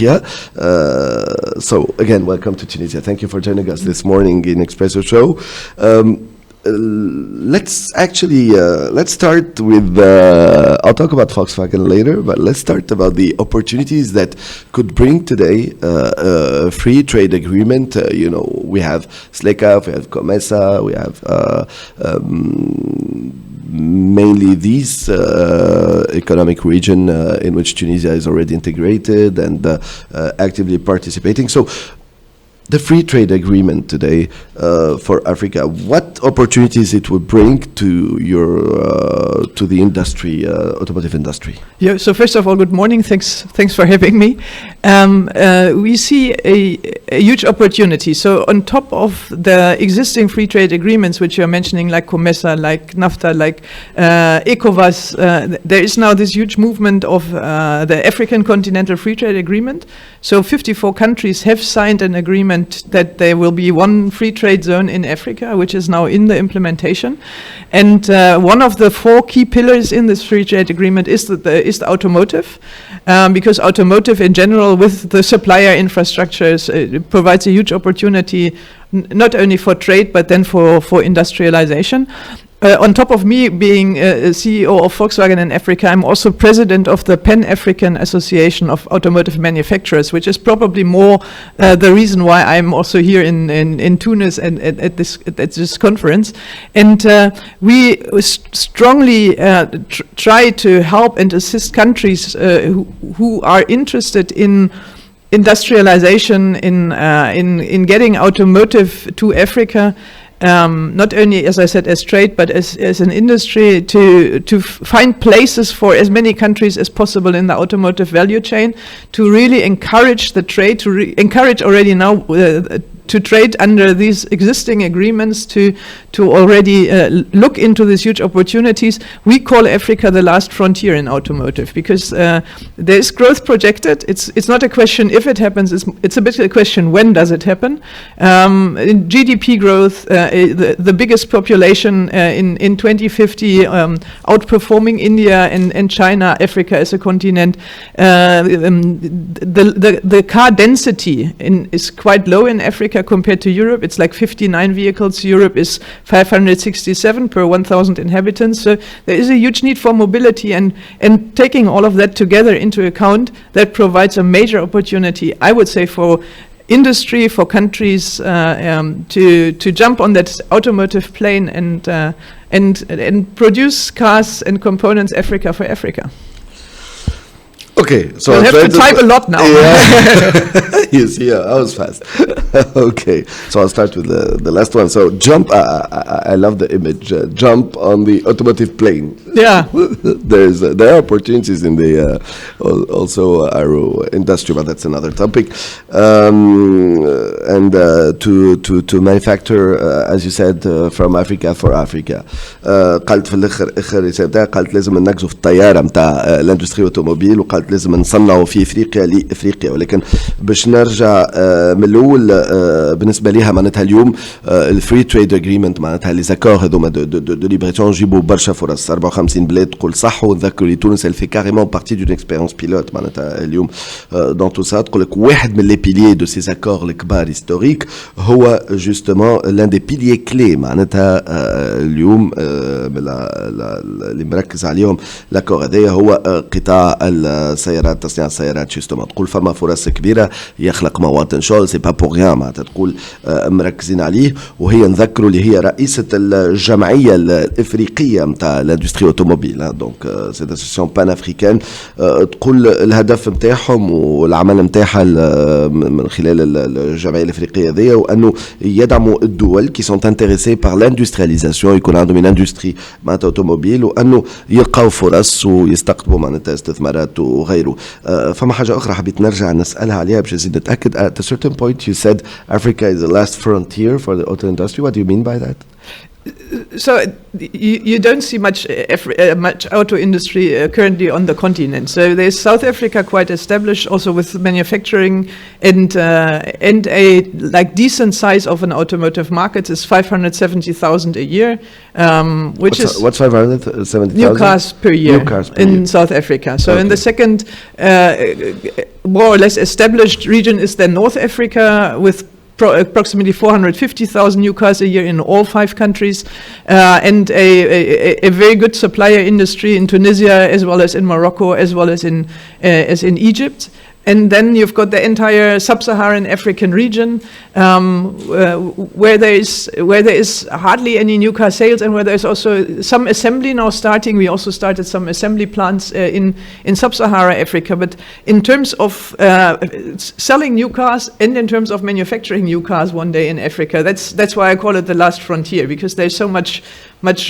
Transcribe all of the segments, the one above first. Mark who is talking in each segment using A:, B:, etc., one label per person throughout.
A: Yeah. So again, welcome to Tunisia. Thank you for joining us this morning in Expresso Show. Let's start with. I'll talk about Volkswagen later, but let's start about the opportunities that could bring today a free trade agreement. We have SLECAF, we have COMESA, we have mainly these economic region in which Tunisia is already integrated and actively participating. So the free trade agreement today for Africa, what opportunities it would bring to the industry, automotive industry?
B: Yeah. So first of all, good morning. Thanks for having me. We see a huge opportunity. So on top of the existing free trade agreements, which you're mentioning, like COMESA, like NAFTA, like ECOWAS, there is now this huge movement of the African Continental Free Trade Agreement. So 54 countries have signed an agreement that there will be one free trade zone in Africa, which is now in the implementation. And one of the 4 key pillars in this free trade agreement is the automotive, because automotive in general, with the supplier infrastructures, provides a huge opportunity not only for trade but then for industrialization. On top of me being a CEO of Volkswagen in Africa, I'm also president of the Pan-African Association of Automotive Manufacturers, which is probably more the reason why I'm also here in Tunis and at this conference. And we strongly try to help and assist countries who are interested in industrialization, in getting automotive to Africa. Not only, as I said, as trade, but as an industry, to find places for as many countries as possible in the automotive value chain, to really encourage the trade, to encourage already now to trade under these existing agreements, to already look into these huge opportunities. We call Africa the last frontier in automotive, because there is growth projected. It's not a question if it happens, it's a bit a question when does it happen. In GDP growth, the biggest population in 2050 outperforming India and China, Africa as a continent. The car density is quite low in Africa compared to Europe. It's like 59 vehicles. Europe is 567 per 1,000 inhabitants. So there is a huge need for mobility, and taking all of that together into account, that provides a major opportunity, I would say, for industry, for countries to jump on that automotive plane and produce cars and components Africa for Africa.
A: Okay, so
B: I have to type a lot now.
A: Yeah. You see, I was fast. Okay, so I'll start with the last one. So jump. I love the image. Jump on the automotive plane.
B: Yeah.
A: There are opportunities in the also aero industry, but that's another topic. And to manufacture, as you said, from Africa for Africa. قالت في الآخر رسالتها، قالت لازم نركزوا في الطيارة متاع الاندستري اوتوموبيل، وقالت لازم نصنعوا في افريقيا لافريقيا. ولكن باش نرجع من الاول، بالنسبه ليها معناتها اليوم الفري تريد اجريمنت، معناتها لي زاكور هذوما دو ليبريسيون جيبوا برشا فرص. 54 بلاد تقول صح، ونذكر لي تونس elle fait carrément partie d'une expérience pilote معناتها اليوم dans tout ça. تقول لك واحد من لي بيليي دو سي زاكور الكبار هيستوريك هو جوستومون لان دي بيليي كلي معناتها اليوم اللي مركز عليهم لاكور هذايا هو قطاع السيارات، تصنيع السيارات. جوستومون تقول فما فرص كبيره، يخلق مواطن شغل، سي با بور ريان معناتها تقول مركزين عليه. وهي نذكروا اللي هي رئيسه الجمعيه الافريقيه نتاع الاندستري اوتوموبيل، دونك سي اسوسياسيون بان افريكان. تقول الهدف نتاعهم والعمل نتاعها من خلال الجمعيه الافريقيه هذيا، وانه يدعموا الدول كي سون انتريسي بار لاندسترياليزاسيون، يكون عندهم من اندستري معناتها اوتوموبيل، وانه يلقاو فرص ويستقطبوا معناتها استثمارات وغيره. فما حاجه اخرى حبيت نرجع نسالها عليها باش نزيد نتاكد. At a certain point you said Africa is the last frontier for the auto industry. What do you mean by that?
B: So you don't see much auto industry currently on the continent. So there's South Africa quite established, also with manufacturing, and a like decent size of an automotive market is 570,000 a year, which
A: what's 570,000
B: new cars per year
A: new cars per
B: in
A: year.
B: South Africa. So
A: okay.
B: in the second more or less established region is then North Africa, with approximately 450,000 new cars a year in all 5 countries, and a very good supplier industry in Tunisia, as well as in Morocco, as well as in Egypt. And then you've got the entire sub-Saharan African region, where there is hardly any new car sales, and where there's also some assembly now starting. We also started some assembly plants in sub-Saharan Africa. But in terms of selling new cars and in terms of manufacturing new cars one day in Africa, that's why I call it the last frontier, because there's so much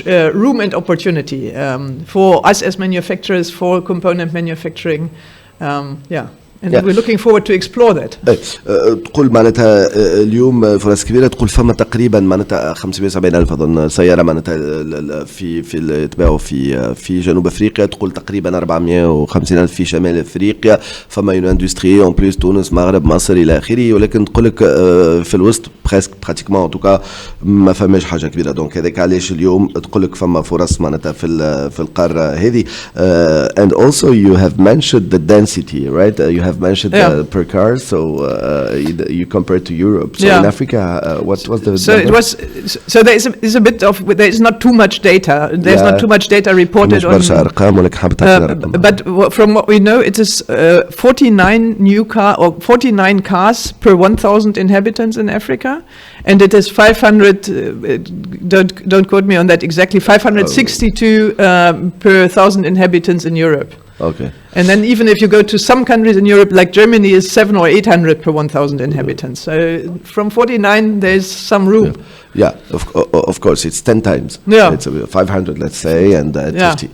B: room and opportunity for us as manufacturers, for component manufacturing. And we're looking forward to explore that.
A: تقول معناتها اليوم فرص كبيرة، تقول فما تقريبا معناتها 570,000 أظن سيارة معناتها في تباعوا في جنوب أفريقيا، تقول تقريبا 450,000 في شمال أفريقيا، فما يون اندستري اون بليس تونس مغرب مصر إلى آخره، ولكن تقول لك في الوسط براتيكمون ان توكا ما فماش حاجة كبيرة. دونك هذاك علاش اليوم تقول لك فما فرص معناتها في القارة هذه. And also you have mentioned the density, right? You have mentioned per car, so you compare to Europe. So in Africa, what was the number?
B: There's a bit of, there is not too much data. There's not too much data reported on. But from what we know, it is 49 cars per 1,000 inhabitants in Africa, and it is 500. Don't quote me on that exactly. 562 per 1,000 inhabitants in Europe.
A: Okay.
B: And then even if you go to some countries in Europe, like Germany, is 700 or 800 per 1,000 inhabitants. So from 49, there's some room.
A: Yeah, of course, it's 10 times.
B: Yeah.
A: It's 500, let's say, and 50.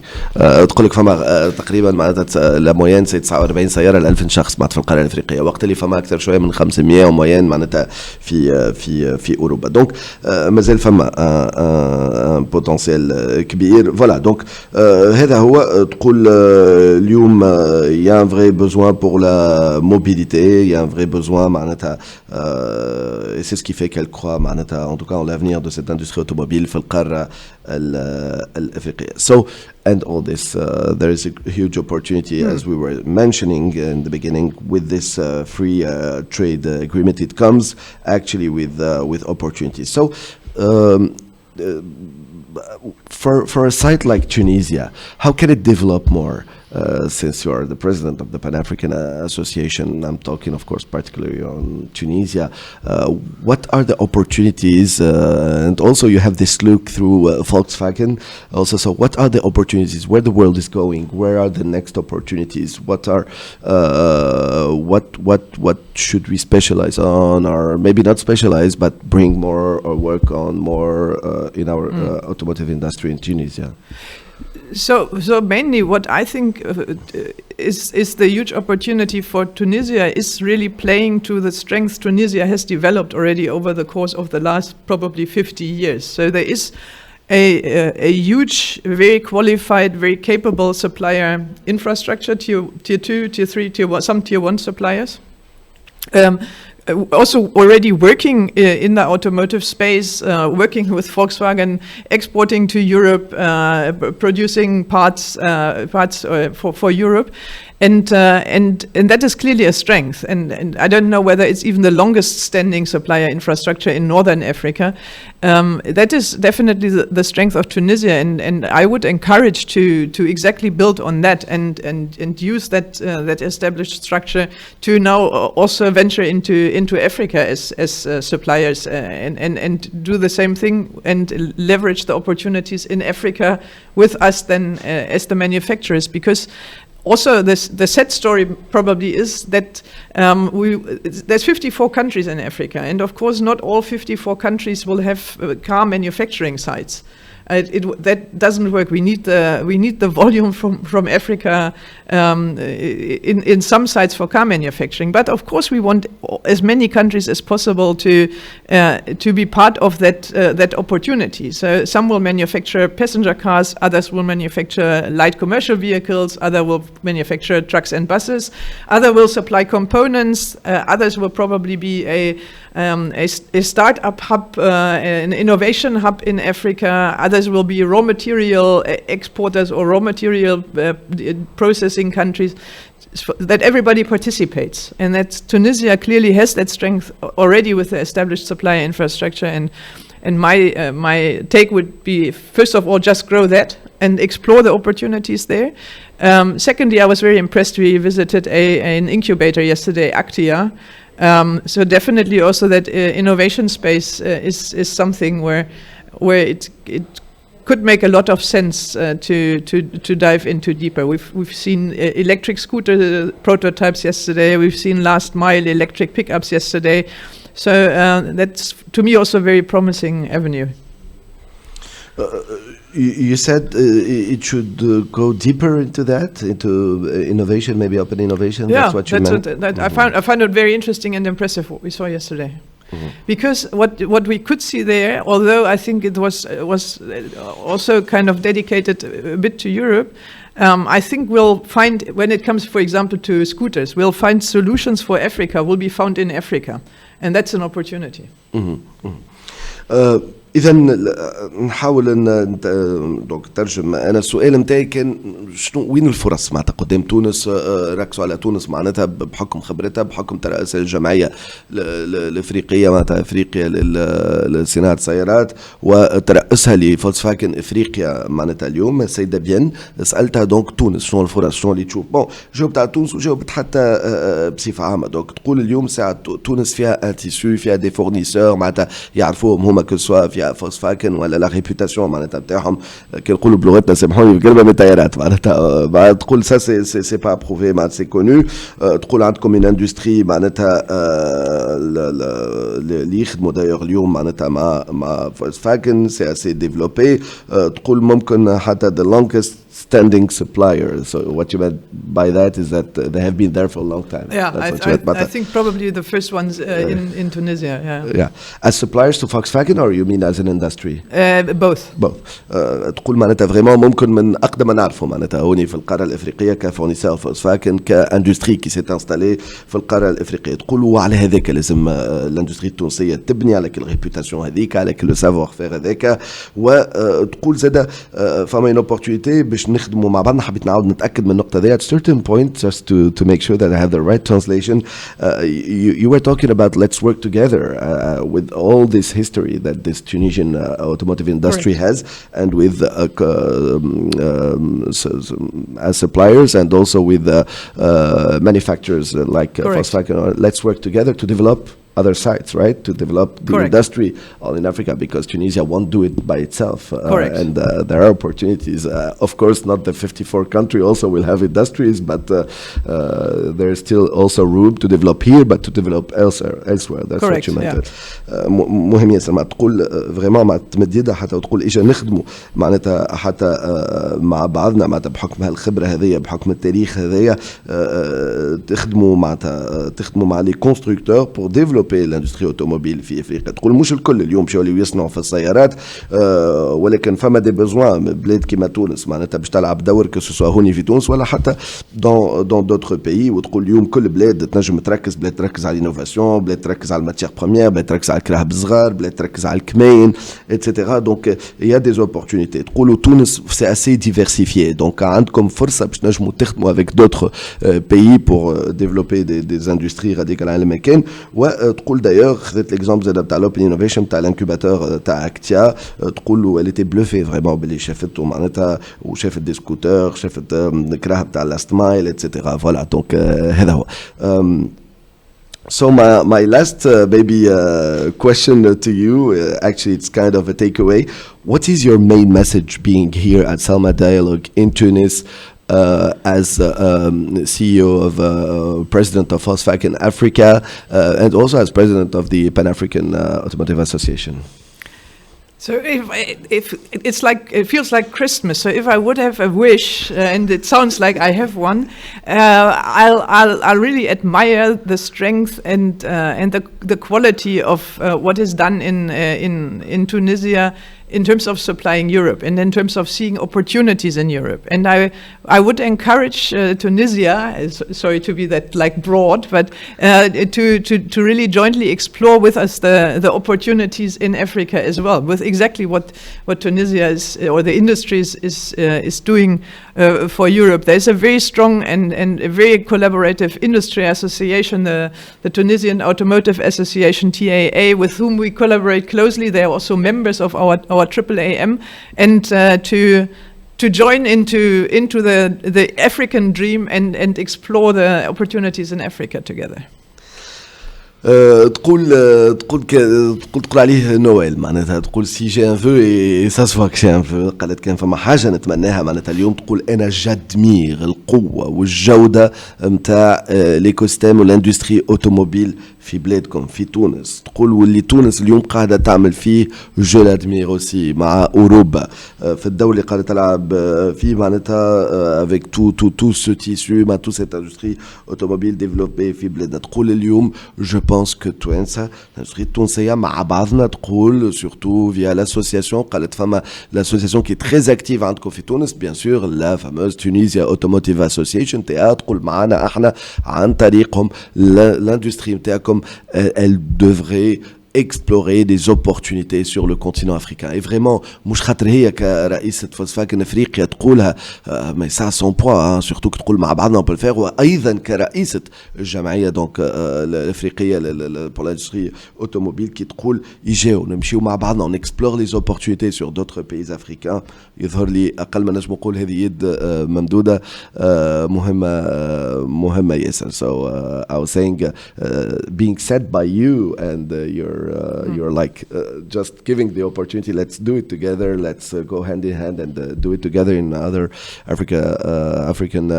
A: تقول لك فما تقريبا معناتها لا موين سي 49 سيارة ل 1000 شخص معناتها في القارة الأفريقية، وقت اللي فما أكثر شوية من 500 وموين معناتها في أوروبا. دونك مازال فما بوتنسيال كبير. فوالا دونك هذا هو. تقول اليوم il y a un vrai besoin pour la mobilité, il y a un vrai besoin معناتها et c'est ce qui fait qu'elle croit معناتها en tout cas l'avenir de cette industrie automobile في القارة الأفريقية. So, and all this, there is a huge opportunity, as we were mentioning in the beginning, with this free trade agreement. It comes actually with opportunities. So, for a site like Tunisia, how can it develop more? Since you are the president of the Pan-African Association, I'm talking, of course, particularly on Tunisia. What are the opportunities? And also, you have this look through Volkswagen. Also, so what are the opportunities? Where the world is going? Where are the next opportunities? What are what should we specialize on, or maybe not specialize, but bring more or work on more in our automotive industry in Tunisia?
B: So mainly what I think is the huge opportunity for Tunisia is really playing to the strengths Tunisia has developed already over the course of the last probably 50 years. So there is a huge, very qualified, very capable supplier infrastructure, tier 2, tier 3, tier 1, some tier 1 suppliers. Also already working in the automotive space, working with Volkswagen, exporting to Europe, producing parts for Europe. And that is clearly a strength. And I don't know whether it's even the longest standing supplier infrastructure in Northern Africa. That is definitely the strength of Tunisia. And I would encourage to exactly build on that and use that established structure to now also venture into Africa as suppliers and do the same thing and leverage the opportunities in Africa with us then as the manufacturers, because also, the sad story probably is that there's 54 countries in Africa, and of course, not all 54 countries will have car manufacturing sites. That doesn't work. We need the volume from Africa in some sites for car manufacturing. But of course, we want as many countries as possible to be part of that opportunity. So some will manufacture passenger cars, others will manufacture light commercial vehicles, others will manufacture trucks and buses, others will supply components, others will probably be a startup hub, an innovation hub in Africa. Others will be raw material exporters or raw material processing countries. that everybody participates, and that Tunisia clearly has that strength already with the established supply infrastructure. And my take would be, first of all, just grow that and explore the opportunities there. Secondly, I was very impressed. We visited an incubator yesterday, Actia. So definitely also that innovation space is something where it could make a lot of sense to dive into deeper. We've seen electric scooter prototypes yesterday. We've seen last mile electric pickups yesterday. So that's, to me, also a very promising avenue.
A: You said it should go deeper into that, into innovation, maybe open innovation.
B: Yeah,
A: that's what you meant.
B: I found it very interesting and impressive what we saw yesterday. Mm-hmm. Because what we could see there, although I think it was also kind of dedicated a bit to Europe, I think we'll find, when it comes, for example, to scooters, we'll find solutions for Africa will be found in Africa, and that's an opportunity.
A: Mm-hmm. Mm-hmm. إذا نحاول أن دونك ترجم. أنا السؤال متاعي كان وين الفرص معناتها قدام تونس؟ ركزوا على تونس معناتها بحكم خبرتها، بحكم ترأس الجمعية الأفريقية معناتها أفريقيا لصناعة السيارات، وترأسها لفولكسفاجن أفريقيا معناتها اليوم السيدة بيان. سألتها دونك تونس شنو الفرص، شنو اللي تشوف؟ بون جاوبت على تونس وجاوبت حتى بصفة عامة. دونك تقول اليوم ساعة تونس فيها ان تيسو، فيها دي فورنيسور معناتها يعرفوهم هما كل سوا فيها فولكسفاجن ولا لا ريبوتاسيون معناتها بتاعهم كي نقولوا بلغتنا سامحوني بكلمه من الطيارات معناتها تقول سا سي با ابروفي معناتها سي كونو. تقول عندكم من اندستري معناتها اللي يخدموا دايوغ اليوم معناتها مع فولكسفاجن سي اسي ديفلوبي. تقول ممكن حتى the longest standing supplier. So what you meant by that is that they have been there for a long time.
B: Yeah, I think probably the first ones in Tunisia.
A: Yeah. As suppliers to Volkswagen, or you mean as an industry?
B: Both.
A: تقول معناتها فريمون ممكن من أقدم نعرفه معناتها هوني في القارة الأفريقية كفورنيسور فولكسواجن كاندستري كي سيت انستالي في القارة الأفريقية. تقول وعلى هذاك لازم الاندستري التونسية تبني على الريبوتاسيون هذيك، على لو سافوار فير هذاك. وتقول زاده فما ان اوبورتونيتي باش نخدموا مع بعضنا. حبيت نعاود نتأكد من النقطة دي at certain point just to make sure that I have the right translation. You were talking about let's work together with all this history that this Tunisian automotive industry has, and with as suppliers and also with manufacturers like Volkswagen. Let's work together to develop other sites, right? To develop the industry all in Africa, because Tunisia won't do it by itself. And there are opportunities. Of course, not the 54 country also will have industries, but there is still also room to develop here, but to develop elsewhere. That's what you meant. مهم ياسر ما تقول vraiment ما تمد يدها حتى وتقول إيش نخدموا معناتها حتى مع بعضنا معناتها بحكم هالخبرة هذية، بحكم التاريخ هذية، تخدموا معناتها تخدموا مع لي كونستركتور pour développer الاندستري اوتوموبيل في افريقيا. تقول مش الكل اليوم مشاو يصنعوا في السيارات، ولكن فما دي بيزوان بلاد كيما تونس معناتها باش تلعب دور كسوا هوني في تونس ولا حتى دون دوتر بيي. وتقول اليوم كل بلاد تنجم تركز، بلاد تركز على الانوفاسيون، بلاد تركز على الماتيير بروميير، بلاد تركز على الكراهب الصغار، بلاد تركز على الكماين اتسيتيرا. دونك يا دي اوبورتونيتي. تقولوا تونس سي اسي ديفيرسيفيي، دونك عندكم فرصه باش تنجموا تخدموا افيك دوتر بيي بور ديفلوبي دي اندستري غاديك على المكان. تقول d'ailleurs خذت l'exemple زاد تاع l'open innovation تاع l'incubateur تاع Actia. تقول elle était bluffée vraiment باللي شافته معناتها، وشافت دي سكوتر، شافت كراهب تاع لاست مايل اتسيتيرا. فوالا دونك هذا هو. So my last question to you, actually it's kind of a takeaway. What is your main message being here at SALMA Dialogue in Tunis as CEO of President of Volkswagen Africa, and also as President of the Pan-African Automotive Association?
B: So if it's like, it feels like Christmas. So if I would have a wish, and it sounds like I have one, I'll really admire the strength and the quality of what is done in Tunisia in terms of supplying Europe and in terms of seeing opportunities in Europe. And I would encourage Tunisia, sorry to be that like broad, but to really jointly explore with us the opportunities in Africa as well, with exactly what Tunisia is, or the industries is doing for Europe. There's a very strong and a very collaborative industry association, the Tunisian Automotive Association, TAA, with whom we collaborate closely. They are also members of our AAAM, and to join into the African dream and explore the opportunities in Africa together.
A: تقول عليه نويل معناتها تقول سي جي ان فو اي سا سوا كشي ان فو قالت كان فما حاجه نتمناها معناتها اليوم تقول انا جادمير القوه والجوده نتاع ليكوسيستيم والاندستري اوتوموبيل في بلادكم في تونس. تقول واللي تونس اليوم قاعده تعمل فيه جو لادمير اوسي مع اوروبا في الدور اللي قاعده تلعب فيه معناتها افيك تو سو تيسو مع تو سيت اندستري اوتوموبيل ديفلوبي في بلادنا. تقول اليوم جو بونس كو توانسه الاندستري التونسيه مع بعضنا تقول سورتو فيا لاسوسياسيون قالت فما لاسوسياسيون كي تري اكتيف عندكم في تونس بيان سور لا فاموز تونيزيا اوتوموتيف اسوسيشن تقول معنا احنا عن طريقهم الاندستري نتاعكم elle devrait explorer des opportunités sur le continent africain. Et vraiment, مش خاطر هي كرئيسة فولكسفاجن افريقيا تقولها mais ça son poids surtout que تقول مع بعضنا on peut le faire. وايضا كرئيسة الجمعية donc الافريقية pour l'industrie automobile qui تقول يجيو نمشيو مع بعضنا on explore les opportunités sur d'autres pays africains. يظهر لي اقل ما نجم نقول هذه يد ممدودة مهمة ياسر. So I was saying being said by you and you're like just giving the opportunity. Let's do it together. Let's go hand in hand and do it together in other African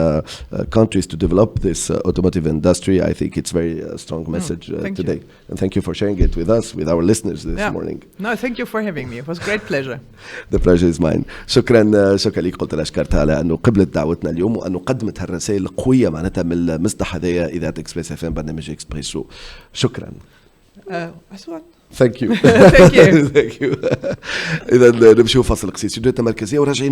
A: countries to develop this automotive industry. I think it's very strong message today. And thank you for sharing it with us, with our listeners this morning.
B: No, thank you for having me. It was a great pleasure.
A: The pleasure is mine. شكرا لك. قلت لها شكرتها على انه قبلت دعوتنا اليوم وانه قدمت هالرسائل القويه معناتها من المصدح هذايا اذاعه اكسبريس اف ام برنامج اكسبريسو. شكرا. Thank you.
B: Thank you.
A: Thank you. إذا نمشيو فاصل قصير. سيدنا المركزية وراجعين.